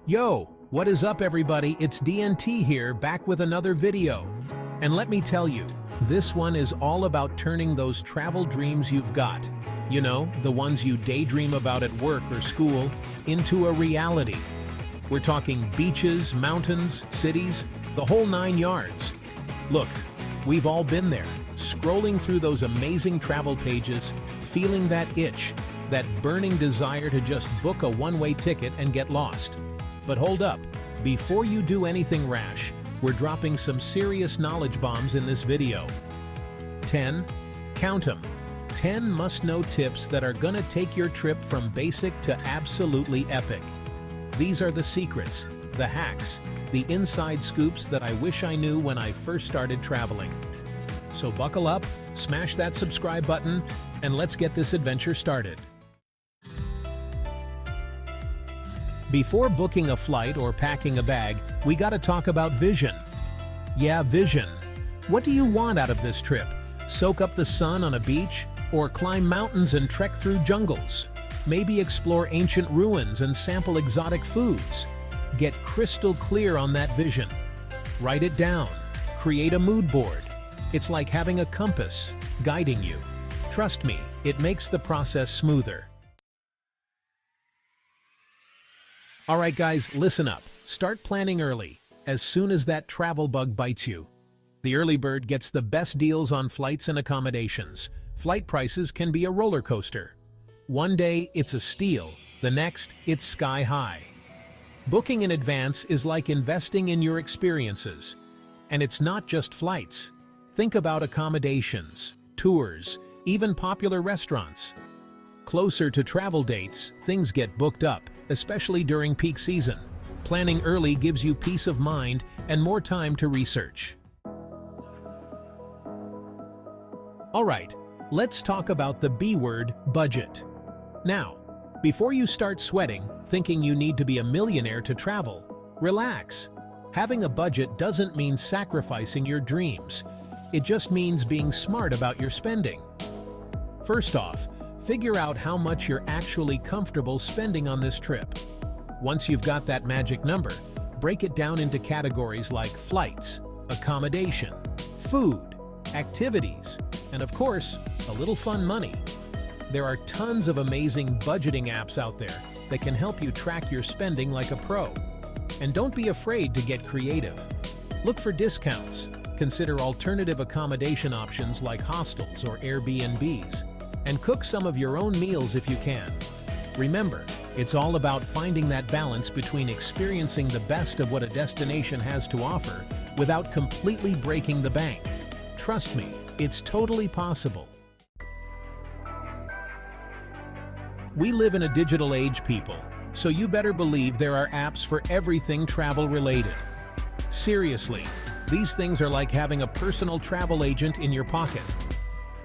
Yo, what is up everybody? It's DNT here, back with another video. And let me tell you, this one is all about turning those travel dreams you've got, you know, the ones you daydream about at work or school, into a reality. We're talking beaches, mountains, cities, the whole 9 yards. Look, we've all been there, scrolling through those amazing travel pages, feeling that itch, that burning desire to just book a one-way ticket and get lost. But hold up, before you do anything rash, we're dropping some serious knowledge bombs in this video. 10, count them, 10 must-know tips that are gonna take your trip from basic to absolutely epic. These are the secrets, the hacks, the inside scoops that I wish I knew when I first started traveling. So buckle up, smash that subscribe button, and let's get this adventure started. Before booking a flight or packing a bag, we gotta talk about vision. Yeah, vision. What do you want out of this trip? Soak up the sun on a beach? Or climb mountains and trek through jungles? Maybe explore ancient ruins and sample exotic foods? Get crystal clear on that vision. Write it down. Create a mood board. It's like having a compass guiding you. Trust me, it makes the process smoother. Alright guys, listen up. Start planning early, as soon as that travel bug bites you. The early bird gets the best deals on flights and accommodations. Flight prices can be a roller coaster. One day, it's a steal. The next, it's sky high. Booking in advance is like investing in your experiences. And it's not just flights. Think about accommodations, tours, even popular restaurants. Closer to travel dates, things get booked up, especially during peak season. Planning early gives you peace of mind and more time to research. Alright, let's talk about the B word, budget. Now, before you start sweating, thinking you need to be a millionaire to travel, relax. Having a budget doesn't mean sacrificing your dreams. It just means being smart about your spending. First off, figure out how much you're actually comfortable spending on this trip. Once you've got that magic number, break it down into categories like flights, accommodation, food, activities, and of course, a little fun money. There are tons of amazing budgeting apps out there that can help you track your spending like a pro. And don't be afraid to get creative. Look for discounts. Consider alternative accommodation options like hostels or Airbnbs. And cook some of your own meals if you can. Remember, it's all about finding that balance between experiencing the best of what a destination has to offer without completely breaking the bank. Trust me, it's totally possible. We live in a digital age, people, so you better believe there are apps for everything travel related. Seriously, these things are like having a personal travel agent in your pocket.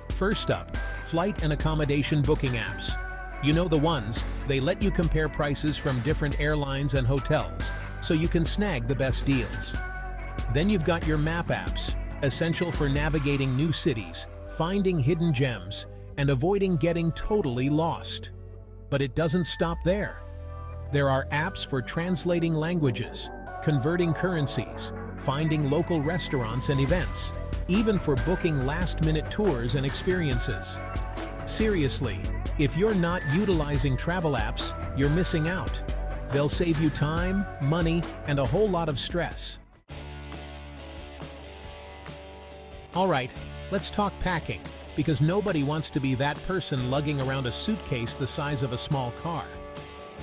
First up, flight and accommodation booking apps. You know the ones, they let you compare prices from different airlines and hotels, so you can snag the best deals. Then you've got your map apps, essential for navigating new cities, finding hidden gems, and avoiding getting totally lost. But it doesn't stop there. There are apps for translating languages, converting currencies, finding local restaurants and events, even for booking last-minute tours and experiences. Seriously, if you're not utilizing travel apps, you're missing out. They'll save you time, money, and a whole lot of stress. Alright, let's talk packing, because nobody wants to be that person lugging around a suitcase the size of a small car.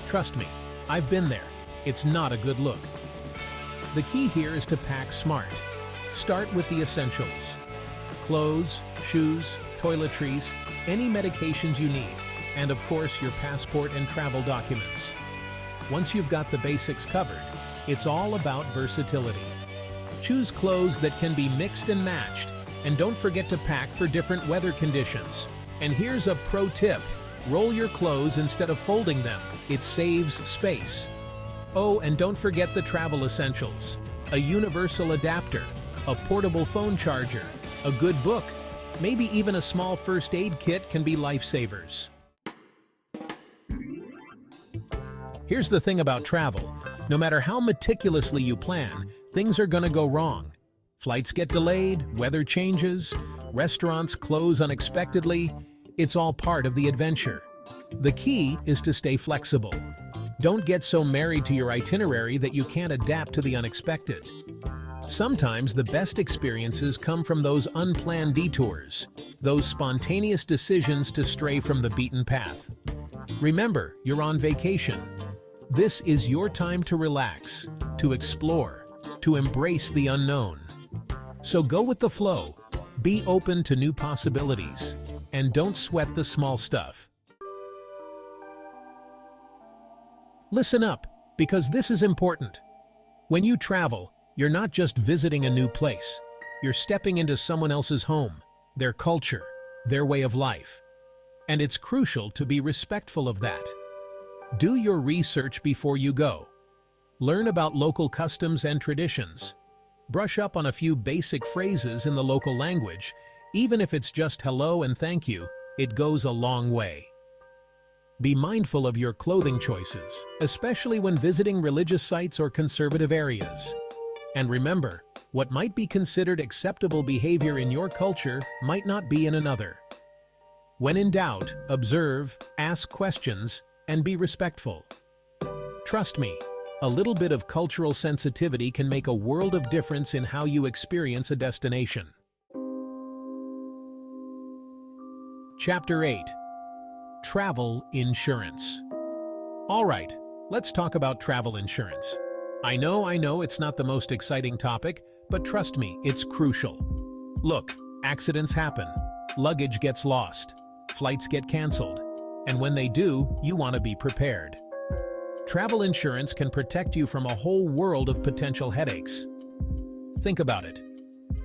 Trust me, I've been there. It's not a good look. The key here is to pack smart. Start with the essentials. Clothes, shoes, toiletries, any medications you need, and of course your passport and travel documents. Once you've got the basics covered, it's all about versatility. Choose clothes that can be mixed and matched, and don't forget to pack for different weather conditions. And here's a pro tip. Roll your clothes instead of folding them. It saves space. Oh, and don't forget the travel essentials. A universal adapter, a portable phone charger, a good book, maybe even a small first aid kit can be lifesavers. Here's the thing about travel. No matter how meticulously you plan, things are gonna go wrong. Flights get delayed, weather changes, restaurants close unexpectedly. It's all part of the adventure. The key is to stay flexible. Don't get so married to your itinerary that you can't adapt to the unexpected. Sometimes the best experiences come from those unplanned detours, those spontaneous decisions to stray from the beaten path. Remember, you're on vacation. This is your time to relax, to explore, to embrace the unknown. So go with the flow, be open to new possibilities, and don't sweat the small stuff. Listen up, because this is important. When you travel, you're not just visiting a new place. You're stepping into someone else's home, their culture, their way of life. And it's crucial to be respectful of that. Do your research before you go. Learn about local customs and traditions. Brush up on a few basic phrases in the local language. Even if it's just hello and thank you, it goes a long way. Be mindful of your clothing choices, especially when visiting religious sites or conservative areas. And remember, what might be considered acceptable behavior in your culture might not be in another. When in doubt, observe, ask questions, and be respectful. Trust me, a little bit of cultural sensitivity can make a world of difference in how you experience a destination. Chapter 8. Travel Insurance. All right, let's talk about travel insurance. I know it's not the most exciting topic, but trust me, it's crucial. Look, accidents happen, luggage gets lost, flights get canceled, and when they do, you want to be prepared. Travel insurance can protect you from a whole world of potential headaches. Think about it.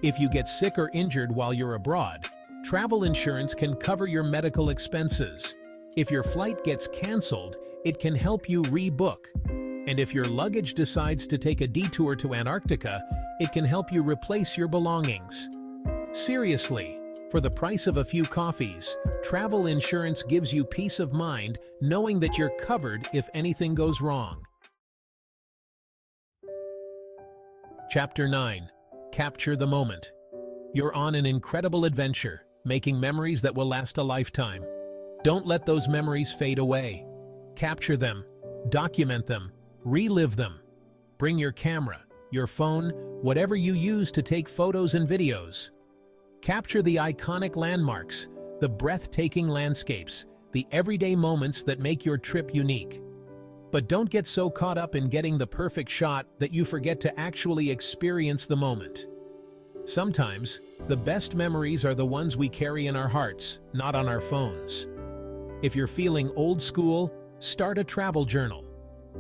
If you get sick or injured while you're abroad, travel insurance can cover your medical expenses. If your flight gets canceled, it can help you rebook. And if your luggage decides to take a detour to Antarctica, it can help you replace your belongings. Seriously, for the price of a few coffees, travel insurance gives you peace of mind knowing that you're covered if anything goes wrong. Chapter 9. Capture the moment. You're on an incredible adventure, making memories that will last a lifetime. Don't let those memories fade away. Capture them, document them, relive them. Bring your camera, your phone, whatever you use to take photos and videos. Capture the iconic landmarks, the breathtaking landscapes, the everyday moments that make your trip unique. But don't get so caught up in getting the perfect shot that you forget to actually experience the moment. Sometimes, the best memories are the ones we carry in our hearts, not on our phones. If you're feeling old school, start a travel journal.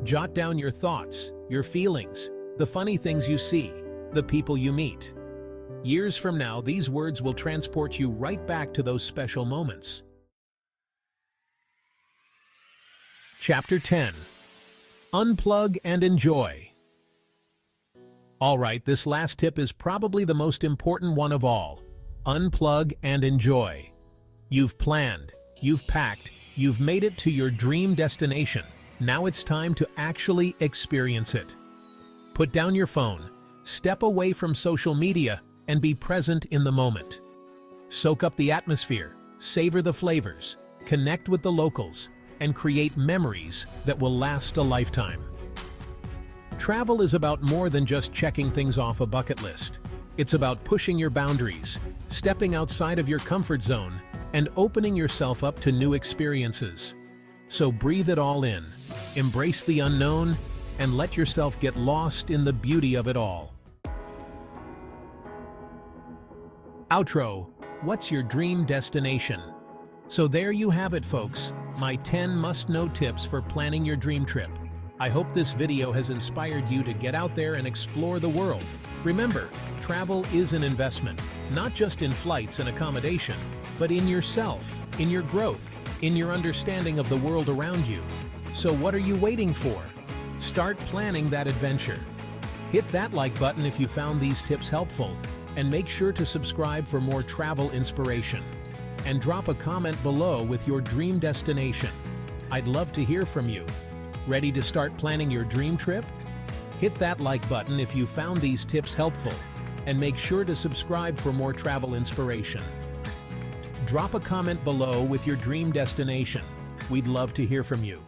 Jot down your thoughts, your feelings, the funny things you see, the people you meet. Years from now, these words will transport you right back to those special moments. Chapter 10. Unplug and Enjoy. All right, this last tip is probably the most important one of all. Unplug and enjoy. You've planned, you've packed, you've made it to your dream destination. Now it's time to actually experience it. Put down your phone, step away from social media, and be present in the moment. Soak up the atmosphere, savor the flavors, connect with the locals, and create memories that will last a lifetime. Travel is about more than just checking things off a bucket list. It's about pushing your boundaries, stepping outside of your comfort zone, and opening yourself up to new experiences. So breathe it all in, embrace the unknown, and let yourself get lost in the beauty of it all. Outro. What's your dream destination? So there you have it, folks, my 10 must-know tips for planning your dream trip. I hope this video has inspired you to get out there and explore the world. Remember, travel is an investment, not just in flights and accommodation, but in yourself, in your growth, in your understanding of the world around you. So what are you waiting for? Start planning that adventure. Hit that like button if you found these tips helpful, and make sure to subscribe for more travel inspiration. And drop a comment below with your dream destination. I'd love to hear from you. Ready to start planning your dream trip? Hit that like button if you found these tips helpful, and make sure to subscribe for more travel inspiration. Drop a comment below with your dream destination. We'd love to hear from you.